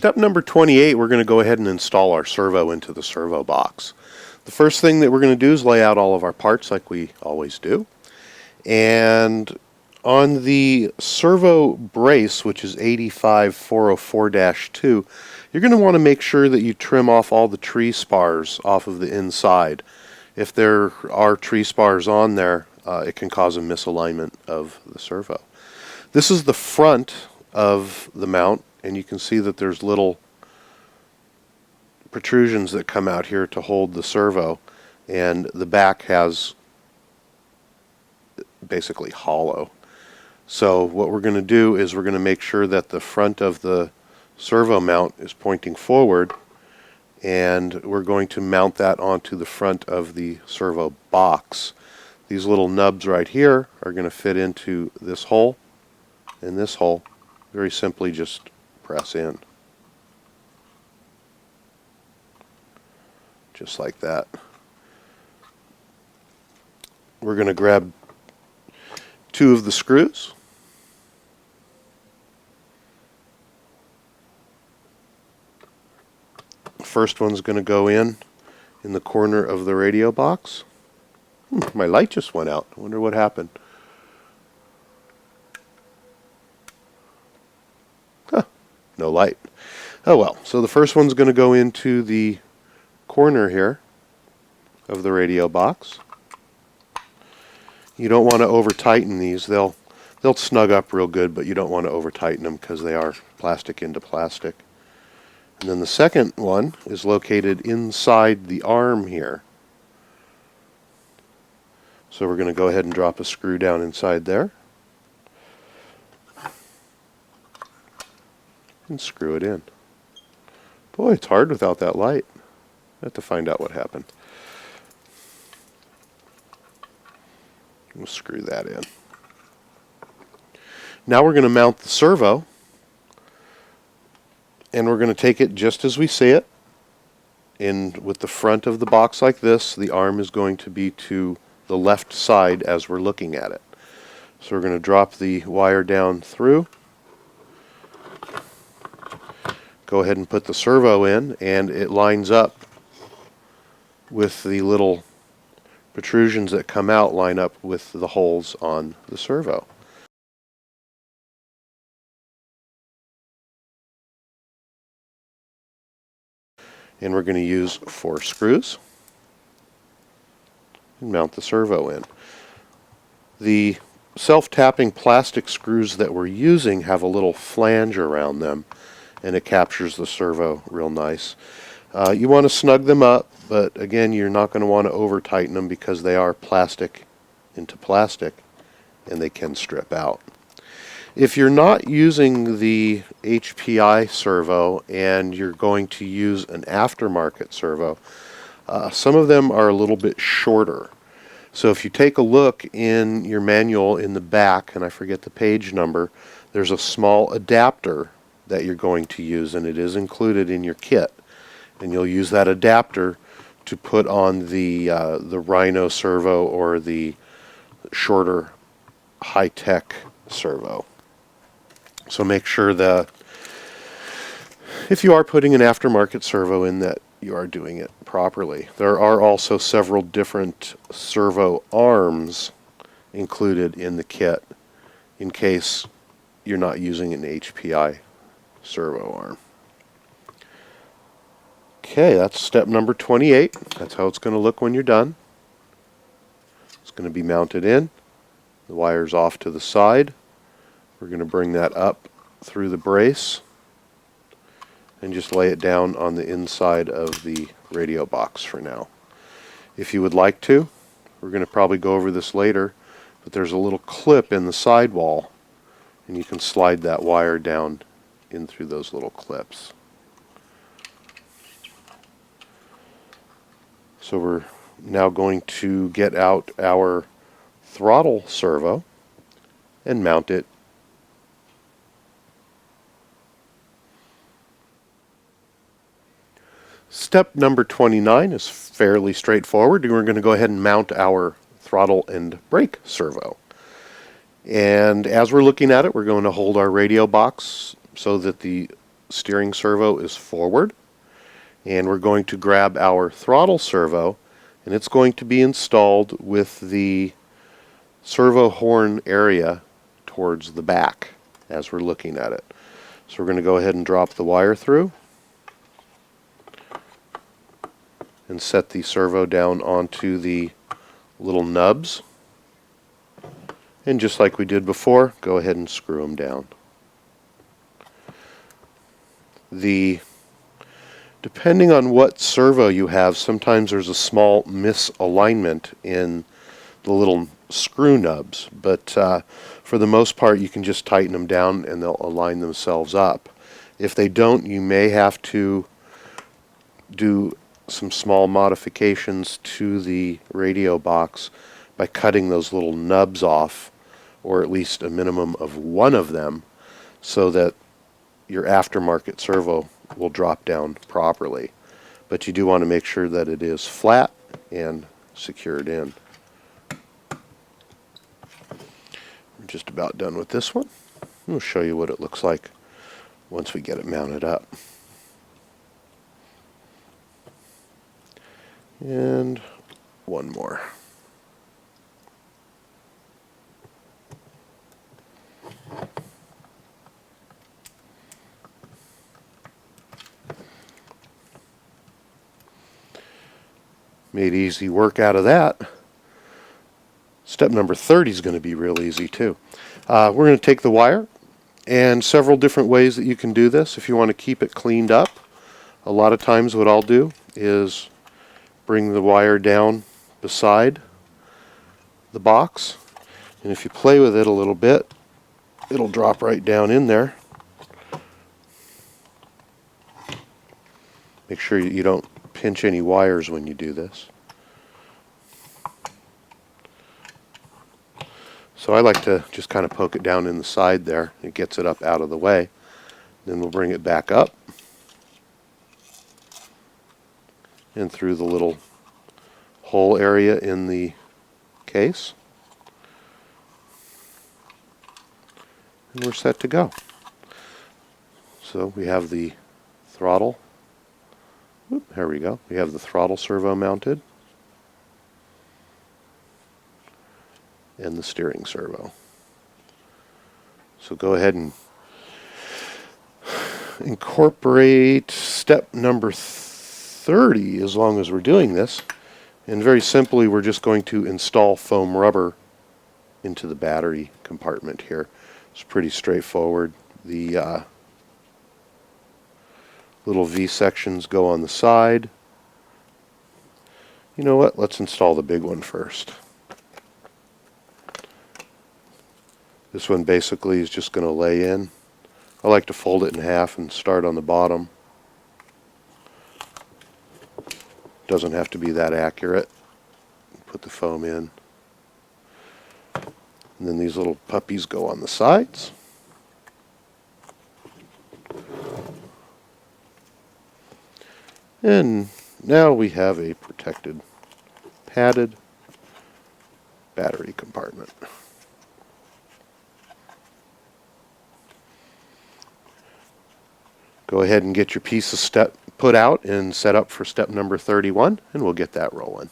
Step number 28, we're going to go ahead and install our servo into the servo box. The first thing that we're going to do is lay out all of our parts like we always do. And on the servo brace, which is 85404-2, you're going to want to make sure that you trim off all the tree spars off of the inside. If there are tree spars on there, it can cause a misalignment of the servo. This is the front of the mount, and you can see that there's little protrusions that come out here to hold the servo, and the back has basically hollow. So what we're going to do is we're going to make sure that the front of the servo mount is pointing forward, and we're going to mount that onto the front of the servo box. These little nubs right here are going to fit into this hole and this hole. Very simply just press in. Just like that. We're going to grab 2 of the screws. The first one's going to go in the corner of the radio box. My light just went out. I wonder what happened. Huh, no light. Oh well, so the first one's going to go into the corner here of the radio box. You don't want to over tighten these. They'll snug up real good, but you don't want to over tighten them because they are plastic into plastic. And then the second one is located inside the arm here. So we're going to go ahead and drop a screw down inside there and screw it in. Boy, it's hard without that light. I have to find out what happened. We'll screw that in. Now we're going to mount the servo, and we're going to take it just as we see it. With the front of the box like this, the arm is going to be to the left side as we're looking at it. So we're going to drop the wire down through, go ahead and put the servo in, and it lines up with the little protrusions that come out, line up with the holes on the servo. And we're going to use 4 screws and mount the servo in. The self-tapping plastic screws that we're using have a little flange around them, and it captures the servo real nice. You want to snug them up, but again, you're not going to want to over tighten them because they are plastic into plastic and they can strip out. If you're not using the HPI servo and you're going to use an aftermarket servo, some of them are a little bit shorter. So if you take a look in your manual in the back, and I forget the page number, there's a small adapter that you're going to use, and it is included in your kit. And you'll use that adapter to put on the Rhino servo or the shorter high-tech servo. So make sure that if you are putting an aftermarket servo in, that you are doing it properly. There are also several different servo arms included in the kit in case you're not using an HPI servo arm. Okay, that's step number 28. That's how it's going to look when you're done. It's going to be mounted in. The wire's off to the side. We're going to bring that up through the brace and just lay it down on the inside of the radio box for now. If you would like to, we're going to probably go over this later, but there's a little clip in the sidewall, and you can slide that wire down in through those little clips. So we're now going to get out our throttle servo and mount it. Step number 29 is fairly straightforward. We're going to go ahead and mount our throttle and brake servo. And as we're looking at it, we're going to hold our radio box so that the steering servo is forward, and we're going to grab our throttle servo, and it's going to be installed with the servo horn area towards the back as we're looking at it. So we're going to go ahead and drop the wire through and set the servo down onto the little nubs. And just like we did before, go ahead and screw them down. Depending on what servo you have, sometimes there's a small misalignment in the little screw nubs, but for the most part you can just tighten them down and they'll align themselves up. If they don't, you may have to do some small modifications to the radio box by cutting those little nubs off, or at least a minimum of one of them, so that your aftermarket servo will drop down properly. But you do want to make sure that it is flat and secured in. We're just about done with this one. We'll show you what it looks like once we get it mounted up. And one more. Made easy work out of that. Step number 30 is going to be real easy too. We're going to take the wire, and several different ways that you can do this. If you want to keep it cleaned up, a lot of times what I'll do is bring the wire down beside the box, and if you play with it a little bit, it'll drop right down in there. Make sure you don't pinch any wires when you do this. So I like to just kind of poke it down in the side there. It gets it up out of the way. Then we'll bring it back up and through the little hole area in the case. And we're set to go. So we have the throttle. There we go. We have the throttle servo mounted and the steering servo. So go ahead and incorporate step number 30 as long as we're doing this. And very simply, we're just going to install foam rubber into the battery compartment here. It's pretty straightforward. The little V sections go on the side. You know what? Let's install the big one first. This one basically is just going to lay in. I like to fold it in half and start on the bottom. Doesn't have to be that accurate. Put the foam in. And then these little puppies go on the sides. And now we have a protected, padded battery compartment. Go ahead and get your piece of step put out and set up for step number 31, and we'll get that rolling.